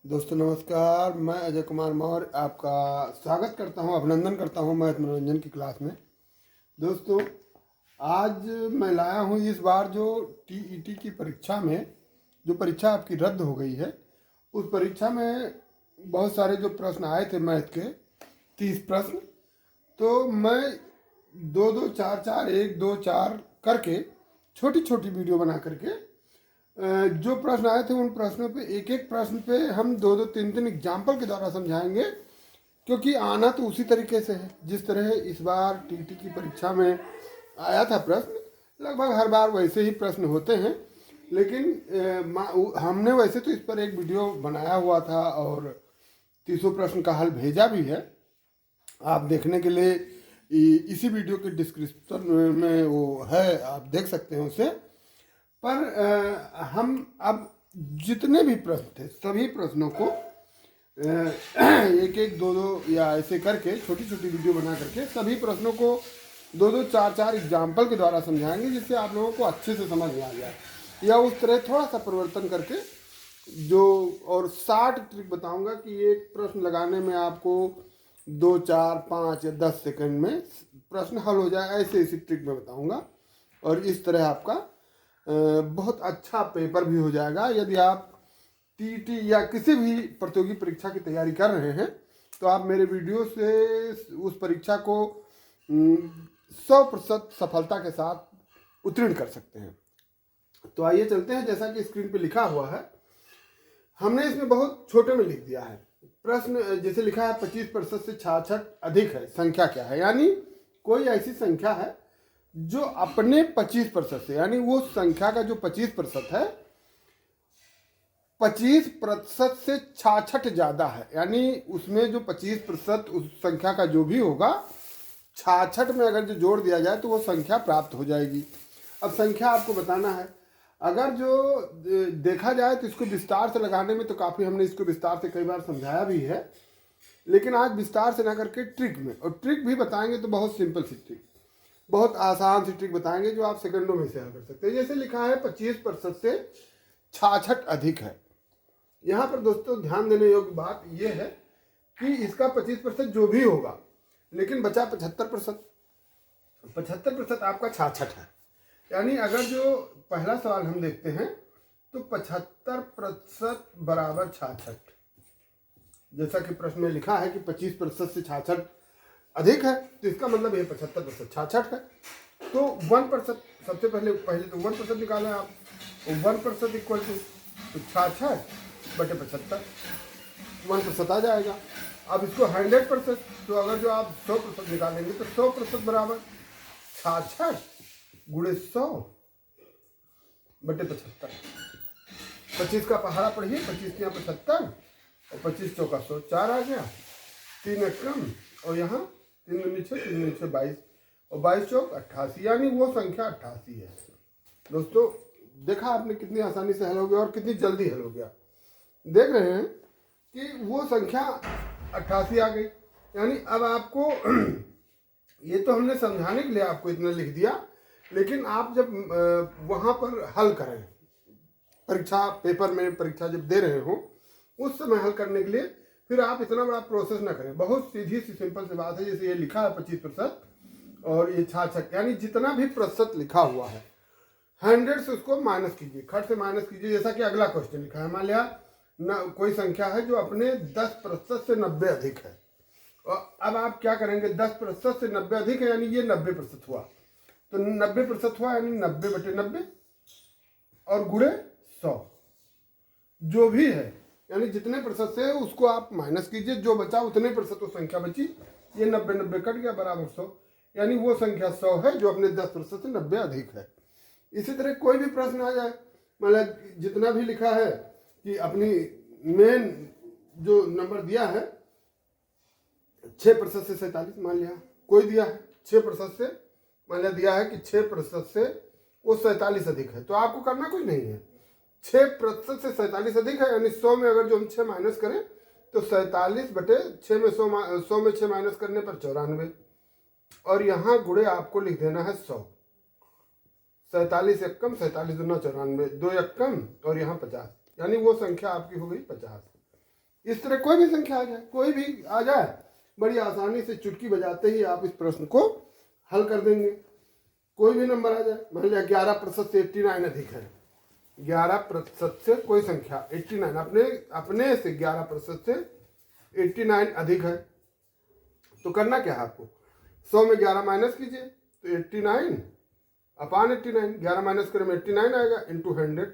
दोस्तों नमस्कार। मैं अजय कुमार मौर्य आपका स्वागत करता हूं, अभिनंदन करता हूं मैथ मनोरंजन की क्लास में। दोस्तों आज मैं लाया हूं इस बार जो टीईटी की परीक्षा में जो परीक्षा आपकी रद्द हो गई है, उस परीक्षा में बहुत सारे जो प्रश्न आए थे मैथ के 30 प्रश्न, तो मैं 2-2, 4-4, 1-2-4 करके छोटी छोटी वीडियो बना करके जो प्रश्न आए थे उन प्रश्नों पे एक एक प्रश्न पे हम 2-2, 3-3 एग्जाम्पल के द्वारा समझाएंगे, क्योंकि आना तो उसी तरीके से है जिस तरह इस बार टीटी की परीक्षा में आया था प्रश्न। लगभग हर बार वैसे ही प्रश्न होते हैं, लेकिन हमने वैसे तो इस पर एक वीडियो बनाया हुआ था और 300 प्रश्न का हल भेजा भी है। आप देखने के लिए इसी वीडियो के डिस्क्रिप्शन में वो है, आप देख सकते हैं उसे। पर हम अब जितने भी प्रश्न थे सभी प्रश्नों को एक एक 2-2 या ऐसे करके छोटी छोटी वीडियो बना करके सभी प्रश्नों को 2-2, 4-4 एग्जाम्पल के द्वारा समझाएंगे, जिससे आप लोगों को अच्छे से समझ में आ जाए, या उस तरह थोड़ा सा परिवर्तन करके जो और 60 ट्रिक बताऊंगा कि एक प्रश्न लगाने में आपको 2, 4, 5 या 10 सेकंड में प्रश्न हल हो जाए, ऐसे ऐसी ट्रिक मैं बताऊंगा। और इस तरह आपका बहुत अच्छा पेपर भी हो जाएगा। यदि आप टीटी या किसी भी प्रतियोगी परीक्षा की तैयारी कर रहे हैं तो आप मेरे वीडियो से उस परीक्षा को 100% सफलता के साथ उत्तीर्ण कर सकते हैं। तो आइए चलते हैं। जैसा कि स्क्रीन पे लिखा हुआ है, हमने इसमें बहुत छोटे में लिख दिया है प्रश्न। जैसे लिखा है 25% से 66 अधिक है, संख्या क्या है। यानी कोई ऐसी संख्या है जो अपने 25% से, यानी वो संख्या का जो 25% है 25% से 66 ज्यादा है, यानी उसमें जो 25% उस संख्या का जो भी होगा 66 में अगर जो जोड़ दिया जाए तो वो संख्या प्राप्त हो जाएगी। अब संख्या आपको बताना है। अगर जो देखा जाए तो इसको विस्तार से लगाने में तो काफ़ी हमने इसको विस्तार से कई बार समझाया भी है, लेकिन आज विस्तार से ना करके ट्रिक में, और ट्रिक भी बताएंगे तो बहुत सिंपल सी ट्रिक, बहुत आसान सी ट्रिक बताएंगे जो आप सेकंडों में से हल कर सकते हैं। जैसे लिखा है 25% से 66 अधिक है। यहाँ पर दोस्तों ध्यान देने योग्य बात यह है कि इसका 25% जो भी होगा, लेकिन बचा 75%। 75% आपका 66 है। यानी अगर जो पहला सवाल हम देखते हैं तो 75% बराबर 66, जैसा कि प्रश्न में लिखा है कि 25% से 66 अधिक है, तो इसका मतलब ये 75% 66 है। तो 1% सबसे पहले तो 1% निकालें आप। 1% इक्वल टू 66 बटे 75, 1% आ जाएगा। अब इसको 100%, तो अगर जो आप 100% निकालेंगे तो 100% बराबर 66 गुणे 100 बटे 75। 25 का पहाड़ा पढ़िए, 25 यहाँ 75 और 25 चौका 100, 4 आ गया, 3 कम, और यहाँ 3 दूनी 6, 3 दूनी 6 22, और 22 चौक 88, यानी वो संख्या 88 है। दोस्तों देखा आपने कितनी आसानी से हल हो गया और कितनी जल्दी हल हो गया। देख रहे हैं कि वो संख्या 88 आ गई। यानी अब आपको ये तो हमने समझाने के लिए आपको इतना लिख दिया, लेकिन आप जब वहाँ पर हल करें, परीक्षा पेपर में परीक्षा जब दे रहे हो उस समय हल करने के लिए फिर आप इतना बड़ा प्रोसेस ना करें। बहुत सीधी सी सिंपल सी बात है। जैसे ये लिखा है 25% और ये 66, यानी जितना भी प्रतिशत लिखा हुआ है 100 से उसको माइनस कीजिए, खट से माइनस कीजिए। जैसा कि अगला क्वेश्चन लिखा है, मान लिया कोई संख्या है जो अपने 10% से 90 अधिक है, और अब आप क्या करेंगे, 10% से 90 अधिक है, यानी ये 90% हुआ, तो 90% हुआ यानी 90 बटे 90 और गुणे 100 जो भी है, यानी जितने प्रतिशत से उसको आप माइनस कीजिए, जो बचा उतने प्रतिशत वो संख्या बची, ये 90 कट गया बराबर 100, यानी वो संख्या 100 है जो अपने 10% से 90 अधिक है। इसी तरह कोई भी प्रश्न आ जाए, मतलब जितना भी लिखा है कि अपनी मेन जो नंबर दिया है 6% से 47, मान लिया कोई दिया है 6% से, मान लिया दिया है कि 6% से वो 47 अधिक है, तो आपको करना कुछ नहीं है। 6% से 47 अधिक है, यानी 100 में अगर जो हम 6 माइनस करें तो 47 बटे 6 में 100 में 6 माइनस करने पर 94, और यहाँ गुणे आपको लिख देना है 100। 47 एक कम, 47 दूना 94, 2 एक कम, और यहाँ 50, यानी वो संख्या आपकी हो गई 50। इस तरह कोई भी संख्या आ जाए, कोई भी आ जाए, बड़ी आसानी से चुटकी बजाते ही आप इस प्रश्न को हल कर देंगे। कोई भी नंबर आ जाए, मान लिया 11% से 89 अधिक है, 11% से कोई संख्या 89 अपने से 11% से 89 अधिक है, तो करना क्या है आपको, 100 में 11 माइनस कीजिए तो 89 अपान 89, 11 माइनस करें 89 आएगा इंटू 100।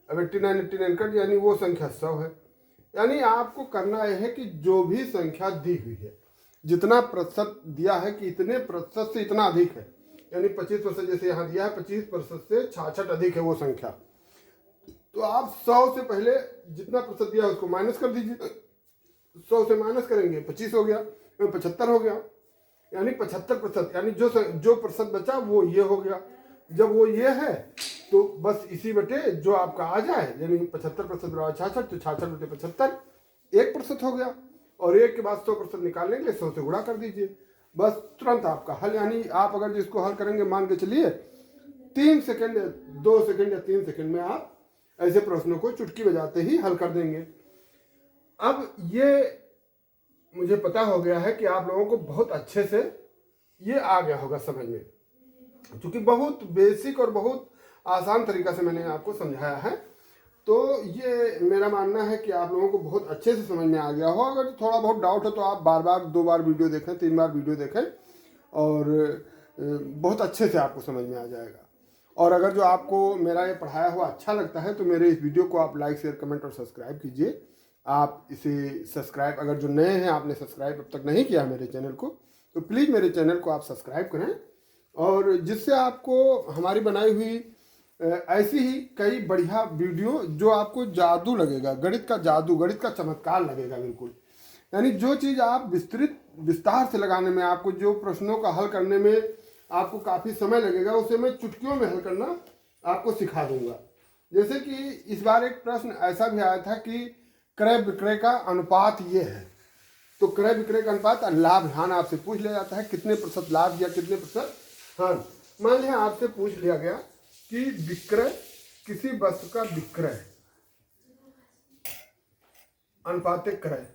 अब 89 कट, यानी वो संख्या 100 है। यानी आपको करना यह है कि जो भी संख्या दी हुई है, जितना प्रतिशत दिया है कि इतने प्रतिशत से इतना अधिक है, यानी 25%, जैसे यहाँ दिया है 25% से 66 अधिक है वो संख्या, तो आप 100 से पहले जितना प्रतिशत दिया है उसको माइनस कर दीजिए। 100 से माइनस करेंगे 25 हो गया, 75 हो गया, यानी 75%, यानी जो प्रतिशत बचा वो ये हो गया। जब वो ये है तो बस इसी बटे जो आपका आ जाए, यानी 75% बराबर 66, तो 66 बटे 75 1% हो गया, और 1 के बाद 100% निकालने के लिए 100 से गुणा कर दीजिए, बस तुरंत आपका हल। यानी आप अगर जिसको हल करेंगे, मान के चलिए 3 सेकंड, 2 सेकंड या 3 सेकंड में आप ऐसे प्रश्नों को चुटकी बजाते ही हल कर देंगे। अब ये मुझे पता हो गया है कि आप लोगों को बहुत अच्छे से ये आ गया होगा समझ में, क्योंकि बहुत बेसिक और बहुत आसान तरीका से मैंने आपको समझाया है। तो ये मेरा मानना है कि आप लोगों को बहुत अच्छे से समझ में आ गया हो। अगर थोड़ा बहुत डाउट है तो आप बार बार 2 बार वीडियो देखें, 3 बार वीडियो देखें, और बहुत अच्छे से आपको समझ में आ जाएगा। और अगर जो आपको मेरा ये पढ़ाया हुआ अच्छा लगता है तो मेरे इस वीडियो को आप लाइक, शेयर, कमेंट और सब्सक्राइब कीजिए। आप इसे सब्सक्राइब, अगर जो नए हैं आपने सब्सक्राइब अब तक नहीं किया मेरे चैनल को, तो प्लीज़ मेरे चैनल को आप सब्सक्राइब करें, और जिससे आपको हमारी बनाई हुई ऐसी ही कई बढ़िया वीडियो जो आपको जादू लगेगा, गणित का जादू, गणित का चमत्कार लगेगा बिल्कुल। यानी जो चीज़ आप विस्तार से लगाने में, आपको जो प्रश्नों का हल करने में आपको काफ़ी समय लगेगा, उसे मैं चुटकियों में हल करना आपको सिखा दूंगा। जैसे कि इस बार एक प्रश्न ऐसा भी आया था कि क्रय विक्रय का अनुपात ये है, तो क्रय विक्रय का अनुपात लाभ हान आपसे पूछ लिया जाता है, कितने प्रतिशत लाभ या कितने प्रतिशत हान। मान लिया आपसे पूछ लिया गया कि विक्रय, किसी वस्तु का विक्रय अनुपात क्रय,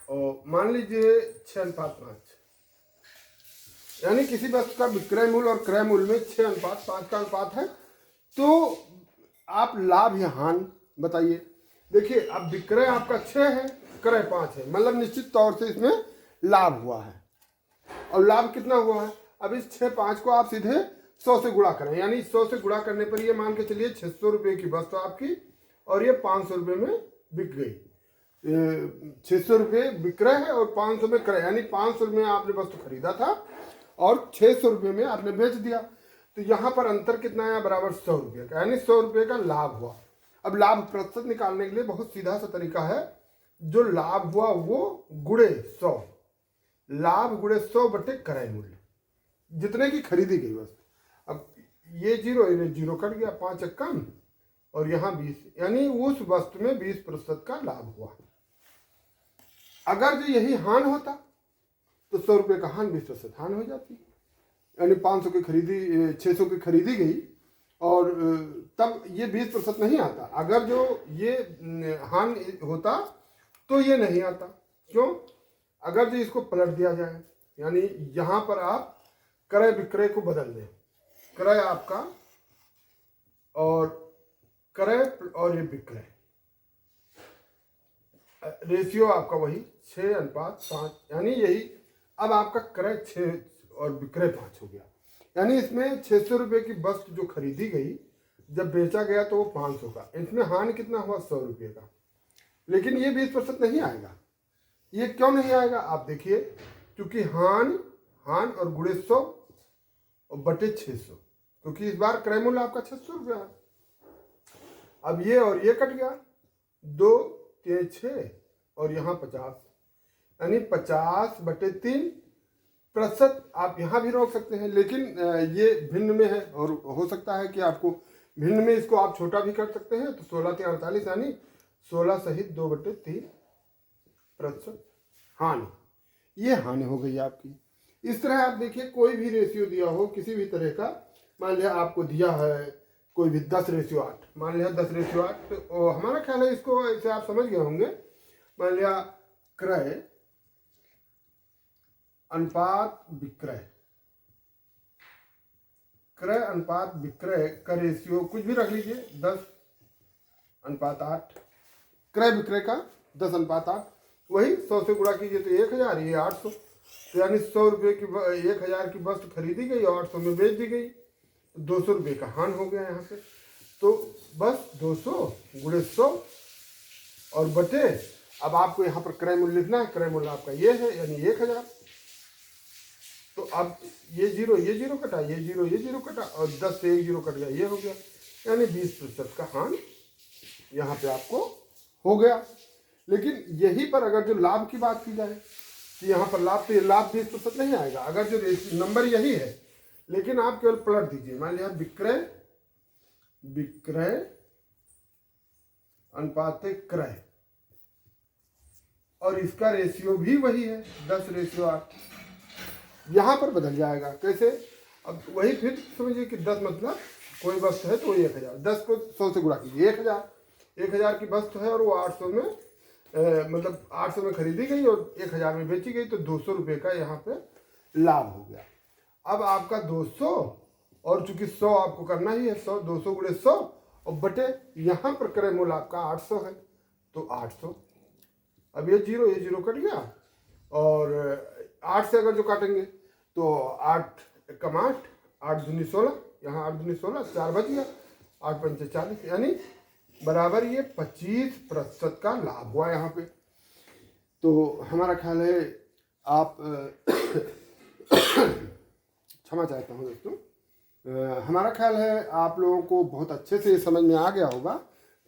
और मान लीजिए 6:5, यानी किसी वस्तु का विक्रय मूल्य और क्रय मूल्य में 6:5 का अनुपात है, तो आप लाभ या हान बताइए। देखिए, अब विक्रय आपका 6 है, क्रय 5 है, मतलब निश्चित तौर से इसमें लाभ हुआ है। और लाभ कितना हुआ है, अब इस 6-5 को आप सीधे 100 से गुणा करें, यानी 100 से गुणा करने पर ये मान के चलिए 600 रुपये की वस्तु आपकी, और ये 500 रुपये में बिक गई। 600 रुपये विक्रय है और 500 में क्रय, यानी 500 रुपये में आपने वस्तु खरीदा था और 600 रुपये में आपने बेच दिया, तो यहाँ पर अंतर कितना आया, बराबर 100 रुपये का, यानी 100 रुपये का लाभ हुआ। अब लाभ प्रतिशत निकालने के लिए बहुत सीधा सा तरीका है, जो लाभ हुआ वो गुणे 100, लाभ गुणे 100 बटे क्रय मूल्य, जितने की खरीदी गई वस्तु। अब ये 0 कट गया, 5 कम, और यहाँ 20, यानी उस वस्तु में 20% का लाभ हुआ। अगर जो यही हान होता तो 100 रुपये का हान 20% हान हो जाती, यानी 500 की खरीदी 600 की खरीदी गई, और तब ये 20% नहीं आता। अगर जो ये हान होता तो ये नहीं आता। क्यों? अगर जो इसको पलट दिया जाए, यानी यहाँ पर आप क्रय विक्रय को बदल दें, क्रय आपका और क्रय और ये विक्रय, रेशियो आपका वही 6:5, यानी यही। अब आपका क्रय 6 और विक्रय 5 हो गया, यानी इसमें 600 रुपये की वस्तु जो खरीदी गई, जब बेचा गया तो वो 500 का, इसमें हानि कितना हुआ, 100 रुपये का। लेकिन ये 20% नहीं आएगा। ये क्यों नहीं आएगा, आप देखिए, क्योंकि हान और गुणे 100 और बटे 600, क्योंकि इस बार क्रय मूल्य आपका 600 रुपया है। अब ये और ये कट गया, 2 3 6 और यहाँ 50, यानी 50 बटे 3%। आप यहाँ भी रोक सकते हैं, लेकिन ये भिन्न में है, और हो सकता है कि आपको भिन्न में इसको आप छोटा भी कर सकते हैं। तो 16 3 48, यानी 16 सहित 2 बटे 3% हानि, ये हानि हो गई आपकी। इस तरह आप देखिए, कोई भी रेशियो दिया हो किसी भी तरह का, मान लिया आपको दिया है कोई भी 10:8, मान लिया 10:8, तो हमारा ख्याल है इसको ऐसे आप समझ गए होंगे। मान लिया क्रय अनुपात विक्रय, क्रय अनुपात विक्रय का रेशियो कुछ भी रख लीजिए 10:8, क्रय विक्रय का 10:8, वही 100 से गुणा कीजिए तो 1000, ये 800, तो यानी 100 रुपये की 1000 की वस्तु खरीदी गई और 800 में बेच दी गई, तो 200 रुपये का हान हो गया यहाँ पे। तो बस 200 गुणे 100 और बटे, अब आपको यहाँ पर क्रय मूल्य लिखना है, क्रय मूल्य आपका ये है यानी 1000। तो अब ये जीरो कटा, ये जीरो कटा और 10 से 1 जीरो कट गया, ये हो गया, यानी 20% का हान यहाँ पे आपको हो गया। लेकिन यही पर अगर जो लाभ की बात की जाए कि यहाँ पर लाभ, तो ये लाभ 20% नहीं आएगा अगर जो नंबर यही है, लेकिन आप केवल पलट दीजिए। मान लिया विक्रय अनुपात क्रय, और इसका रेशियो भी वही है 10:8, यहाँ पर बदल जाएगा। कैसे? अब वही फिर समझिए कि 10 मतलब कोई वस्तु है तो 1000, 10 को 100 से गुणा कीजिए 1000 की वस्तु है और वो 800 में मतलब 800 में खरीदी गई और 1000 में बेची गई, तो 200 रुपये का यहाँ पे लाभ हो गया। अब आपका 200 और चूंकि 100 आपको करना ही है, 200 गुणे 100 और बटे यहाँ पर क्रय मूल्य आपका 800 है, तो 800। अब ये जीरो कट गया और 8 से अगर जो काटेंगे तो 8 कम 8, 8 दूनी 16, यहाँ 8 दूनी 16, 4 बच गया, 8 पंचे 40, यानी बराबर ये 25% का लाभ हुआ यहाँ पे। तो हमारा ख्याल है आप क्षमा चाहता हूँ दोस्तों, हमारा ख्याल है आप लोगों को बहुत अच्छे से समझ में आ गया होगा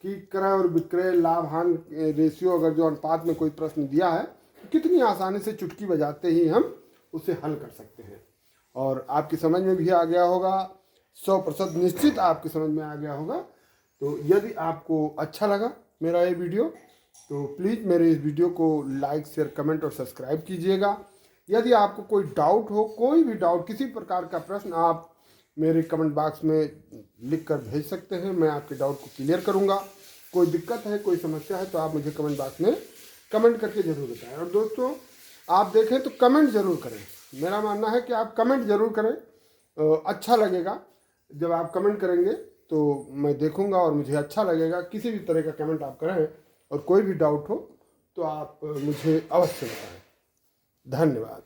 कि क्रय और विक्रय लाभ हान रेशियो अगर जो अनुपात में कोई प्रश्न दिया है तो कितनी आसानी से चुटकी बजाते ही हम उसे हल कर सकते हैं। और आपकी समझ में भी आ गया होगा, 100% निश्चित आपकी समझ में आ गया होगा। तो यदि आपको अच्छा लगा मेरा ये वीडियो तो प्लीज़ मेरे इस वीडियो को लाइक शेयर कमेंट और सब्सक्राइब कीजिएगा। यदि आपको कोई डाउट हो, कोई भी डाउट, किसी प्रकार का प्रश्न, आप मेरे कमेंट बॉक्स में लिख कर भेज सकते हैं, मैं आपके डाउट को क्लियर करूंगा। कोई दिक्कत है, कोई समस्या है तो आप मुझे कमेंट बॉक्स में कमेंट करके ज़रूर बताएं। और दोस्तों आप देखें तो कमेंट ज़रूर करें, मेरा मानना है कि आप कमेंट ज़रूर करें, अच्छा लगेगा जब आप कमेंट करेंगे तो मैं देखूंगा और मुझे अच्छा लगेगा। किसी भी तरह का कमेंट आप करें और कोई भी डाउट हो तो आप मुझे अवश्य बताएं। धन्यवाद।